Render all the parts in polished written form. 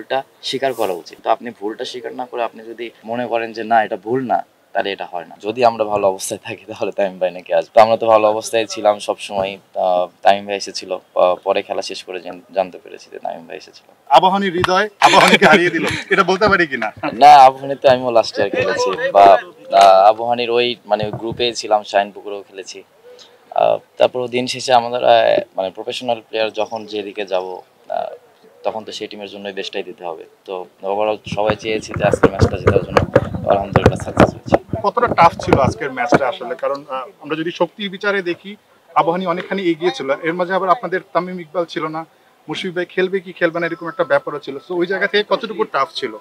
ভুলটা স্বীকার করা উচিত। তো আপনি ভুলটা স্বীকার না করে আপনি যদি মনে করেন যে না এটা ভুল না, তাহলে এটা হয় না। যদি আমরা ভালো অবস্থায় থাকি তাহলে তামিম ভাই নাকি আসবে। তো আমরা তো ভালো অবস্থায় ছিলাম সবসময়। তামিম ভাই এসেছিল, পরে খেলা শেষ করে জানতে পেরেছি যে তামিম ভাই এসেছিল। আবাহনী হৃদয় আবাহনীকে হারিয়ে দিল, এটা বলতে পারি কিনা? না, আবাহনীতে আমিও লাস্ট ইয়ার খেলেছি, বা আবাহনীর ওই মানে গ্রুপে ছিলাম, শাইনপুকুরেও খেলেছি। তারপর দিন শেষে আমাদের মানে প্রফেশনাল প্লেয়ার যখন যেদিকে যাব, তখন তো সেই টিমের জন্যই বেস্টটাই দিতে হবে। তো ওভারঅল সবাই চেয়েছি যে আজকের ম্যাচটা জেতার জন্য, আলহামদুলিল্লাহ সাকসেস হয়েছে। কতটা টাফ ছিল আজকের ম্যাচটা আসলে? কারণ আমরা যদি শক্তির বিচারে দেখি আবাহনী অনেকখানি এগিয়ে ছিল, এর মাঝে আবার আপনাদের তামিম ইকবাল ছিল না, মুশফিক ভাই খেলবে কি খেলবে না এরকম একটা ব্যাপারও ছিল। তো ওই জায়গা থেকে কতটুকু টাফ ছিল?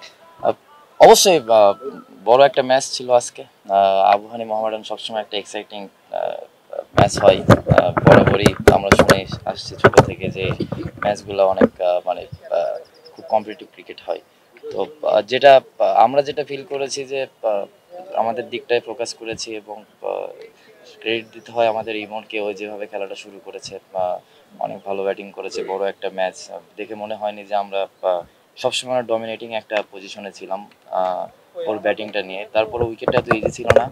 অবশ্যই বড় একটা ম্যাচ ছিল আজকে। আবাহনী মোহামেডান সবসময় একটা এক্সাইটিং ম্যাচ হয়। বরাবরই আমরা শুনে আসছি ছোট থেকে যে ম্যাচগুলো অনেক মানে খুব কম্পিটিটিভ ক্রিকেট হয়। তো আমরা যেটা ফিল করেছি যে আমাদের দিকটায় ফোকাস করেছি, এবং ক্রেডিট দিতে হয় আমাদের ইমনকে। ওই যেভাবে খেলাটা শুরু করেছে, অনেক ভালো ব্যাটিং করেছে। বড় একটা ম্যাচ দেখে মনে হয়নি যে আমরা সবসময় ডমিনেটিং একটা পজিশনে ছিলাম ওর ব্যাটিংটা নিয়ে। তারপরে উইকেটটা তো ইজি ছিল না।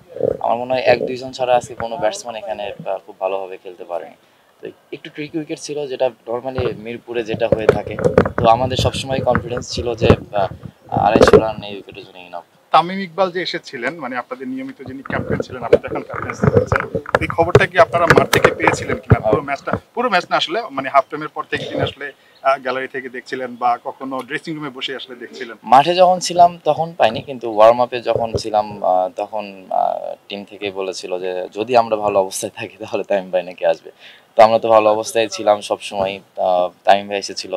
আমার মনে হয় এক দুইজন ছাড়া আজকে কোনো ব্যাটসম্যান এখানে খুব ভালোভাবে খেলতে পারেনি। তো একটু ট্রিকি উইকেট ছিল, যেটা নর্মালি মিরপুরে যেটা হয়ে থাকে। তো আমাদের সবসময় কনফিডেন্স ছিল যে 250 রান এই উইকেটের জন্য ইনাফ। তামিম ইকবাল যে এসেছিলেন, মানে আপনাদের নিয়মিত যিনি ক্যাপ্টেন ছিলেন, আপনি তো এখন ক্যাপ্টেন্সি করছেন, এই খবরটা কি আপনারা মাঠ থেকে পেয়েছিলেন কিনা? পুরো ম্যাচ না আসলে, মানে হাফ টাইমের পর থেকে তিনি আসলে গ্যালারি থেকে দেখছিলেন বা কখনো ড্রেসিং রুমে বসে আসলে দেখছিলেন? মাঠে যখন ছিলাম তখন পাইনি, কিন্তু ওয়ার্ম আপে যখন ছিলাম তখন টিম থেকে বলেছিল যে যদি আমরা ভালো অবস্থায় থাকি তাহলে তামিম ভাই নাকি আসবে। তো আমরা তো ভালো অবস্থায় ছিলাম সবসময়। তামিম ভাই এসেছিল,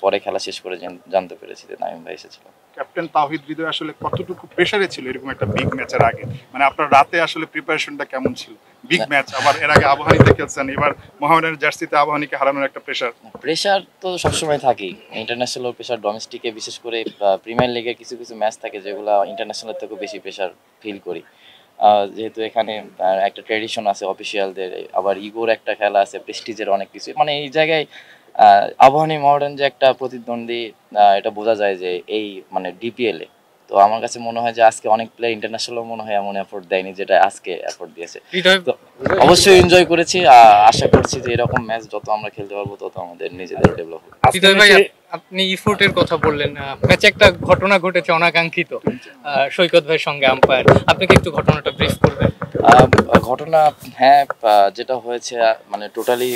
পরে খেলা শেষ করে জানতে পেরেছি যে তামিম ভাই এসেছিল। ক্যাপ্টেন তাওহিদ হৃদয় আসলে কতটুকু প্রেসারে ছিল এরকম একটা বিগ ম্যাচের আগে? মানে আপনার রাতে আসলে প্রিপারেশনটা কেমন ছিল? বিগ ম্যাচ, আবার এর আগে আবাহনীতে খেলছেন, এবার মোহামেডানের জার্সিতে আবাহনীকে হারানোর একটা প্রেসার। প্রেশার তো সবসময় থাকেই, ইন্টারন্যাশনাল প্রেশার। ডোমেস্টিকে বিশেষ করে প্রিমিয়ার লিগের কিছু কিছু ম্যাচ থাকে যেগুলো ইন্টারন্যাশনাল থেকেও বেশি প্রেশার ফিল করি। যেহেতু এখানে একটা ট্র্যাডিশন আছে অফিসিয়ালদের, আবার ইগোর একটা খেলা আছে, প্রেস্টিজের অনেক কিছু। মানে এই জায়গায় আবাহনী মডার্ন যে একটা প্রতিদ্বন্দ্বী, এটা বোঝা যায় যে এই মানে ডিপিএল এ। তো আমার কাছে মনে হয় যে আজকে অনেক প্লেয়ার ইন্টারন্যাশনাল মনে হয় এমন এফোর্ট দেয়নি যেটা আজকে এফোর্ট দিয়েছে। তো অবশ্যই এনজয় করেছি। আশা করছি যে এরকম ম্যাচ যত আমরা খেলতে পারবো তত আমাদের নিজেদের ডেভেলপ হবে। হৃদয় ভাই, আপনি ইফোর্টের কথা বললেন, ম্যাচে একটা ঘটনা ঘটেছে অনাকাঙ্ক্ষিত সৈকত ভাইয়ের সঙ্গে আম্পায়ার। আপনি কি একটু ঘটনাটা ব্রিফ করবেন? ঘটনা, হ্যাঁ, যেটা হয়েছে মানে টোটালি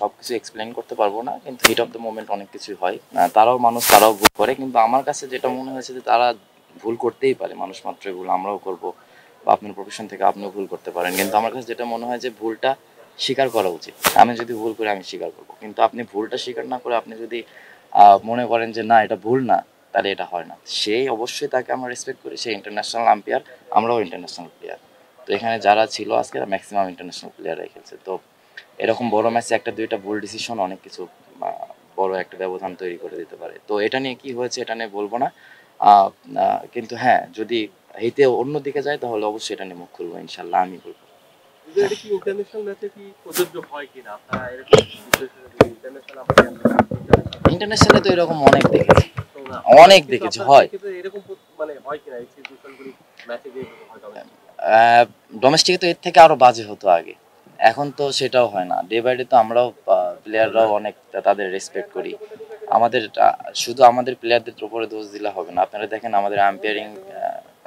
সবকিছু এক্সপ্লেন করতে পারবো না, কিন্তু হিট অফ দ্য মোমেন্ট অনেক কিছু হয়। তারাও মানুষ, তারাও ভুল করে, কিন্তু আমার কাছে যেটা মনে হয়েছে যে তারা ভুল করতেই পারে, মানুষ মাত্রই ভুল, আমরাও করবো, বা আপনার প্রফেশন থেকে আপনিও ভুল করতে পারেন। কিন্তু আমার কাছে যেটা মনে হয় যে ভুলটা স্বীকার করা উচিত। আমি যদি ভুল করি আমি স্বীকার করবো, কিন্তু আপনি ভুলটা স্বীকার না করে আপনি যদি মনে করেন যে না এটা ভুল না, তাহলে এটা হয় না। সেই অবশ্যই তাকে আমরা রেসপেক্ট করি, সে ইন্টারন্যাশনাল আম্পায়ার, আমরাও ইন্টারন্যাশনাল প্লেয়ার। তো এখানে যারা ছিল আজকে ম্যাক্সিমাম ইন্টারন্যাশনাল প্লেয়াররাই খেলছে। তো এরকম বড় ম্যাচে একটা দুইটা ভুল ডিসিশন অনেক কিছু বড় একটা ব্যবধান তৈরি করে দিতে পারে। তো এটা নিয়ে কি হয়েছে এটা নিয়ে বলবো না, কিন্তু হ্যাঁ যদি হিতে অন্য দিকে যায় তাহলে অবশ্যই এটা নিয়ে মুখ খুলবো, ইনশাল্লাহ আমি বলবো। ইন্টারন্যাশনালে তো এরকম অনেক দেখেছি হয়। ডোমেস্টিকে তো এর থেকে আরো বাজে হতো আগে, এখন তো সেটাও হয় না। ডে বাই ডে তো আমরাও প্লেয়াররাও অনেক তাদের রেসপেক্ট করি। আমাদের শুধু আমাদের প্লেয়ারদের উপরে দোষ দিলে হবে না। আপনারা দেখেন আমাদের আম্পায়ারিং,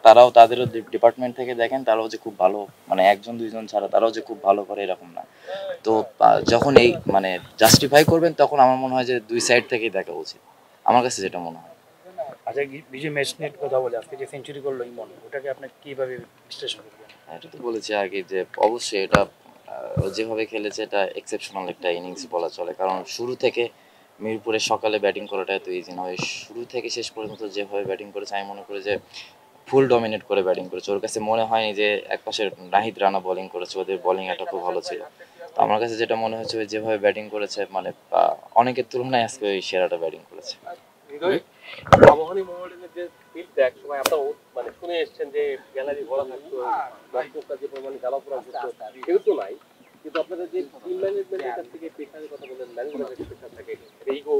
তারাও তাদেরও ডিপার্টমেন্ট থেকে দেখেন, তারাও যে খুব ভালো, মানে একজন দুইজন ছাড়া তারাও যে খুব ভালো করে এরকম না। তো যখন এই মানে জাস্টিফাই করবেন তখন আমার মনে হয় যে দুই সাইড থেকেই দেখা উচিত, আমার কাছে যেটা মনে হয়। আচ্ছা, বিজয় ম্যাচ নিয়ে কথা বলে, আজকে যে সেঞ্চুরি করলো ইমন, ওটাকে আপনি কিভাবে বিশ্লেষণ করবেন? এটা তো বলেছি আগে যে অবশ্যই এটা যেভাবে খেলেছে এটা এক্সেপশনাল একটা ইনিংস বলা চলে। কারণ শুরু থেকে মিরপুরে সকালে ব্যাটিং করাটা এত ইজি নয়। শুরু থেকে শেষ পর্যন্ত যেভাবে ব্যাটিং করেছে আমি মনে করি যে ফুল ডমিনেট করে ব্যাটিং করেছে। ওর কাছে মনে হয়নি যে একপাশে নাহিদ রানা বোলিং করেছে, ওদের বোলিং একটা খুব ভালো ছিল। তো আমার কাছে যেটা মনে হচ্ছে যেভাবে ব্যাটিং করেছে, মানে অনেকের তুলনায় আজকে ওই সেরাটা ব্যাটিং করেছে। আবাহনী মোহামেডানের যে ফিডব্যাক সবাই আপনারা মানে শুনে এসেছেন যে গ্যালারি ভরা থাকতো, দর্শকরা যে পরিমাণে জ্বালাপোড়া করতো কেউ তো নাই, কিন্তু আপনাদের যে টিম ম্যানেজমেন্টের কাছ থেকে প্রেশারের কথা বলেন, ম্যানেজমেন্টের প্রেশার থাকে, ইগো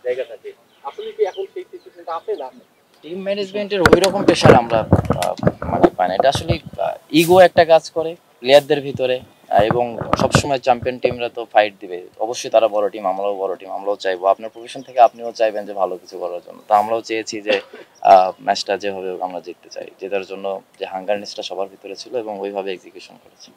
জায়গা থাকে, আসলে কি এখন সেই এটা আছে না? টিম ম্যানেজমেন্টের ওই রকম প্রেশার আমরা মানে পাই না। এটা আসলে ইগো একটা কাজ করে প্লেয়ারদের ভিতরে, এবং সবসময় চ্যাম্পিয়ন টিমরা তো ফাইট দিবে, অবশ্যই তারা বড় টিম, আমরাও বড় টিম, আমরাও চাইবো আপনার প্রফেশন থেকে আপনিও চাইবেন যে ভালো কিছু করার জন্য। তো আমরাও চেয়েছি যে ম্যাচটা যেভাবে হোক আমরা জিততে চাই, জেতার জন্য যে হাঙ্গারনেসটা সবার ভিতরে ছিল এবং ওইভাবে এক্সিকিউশন করেছি।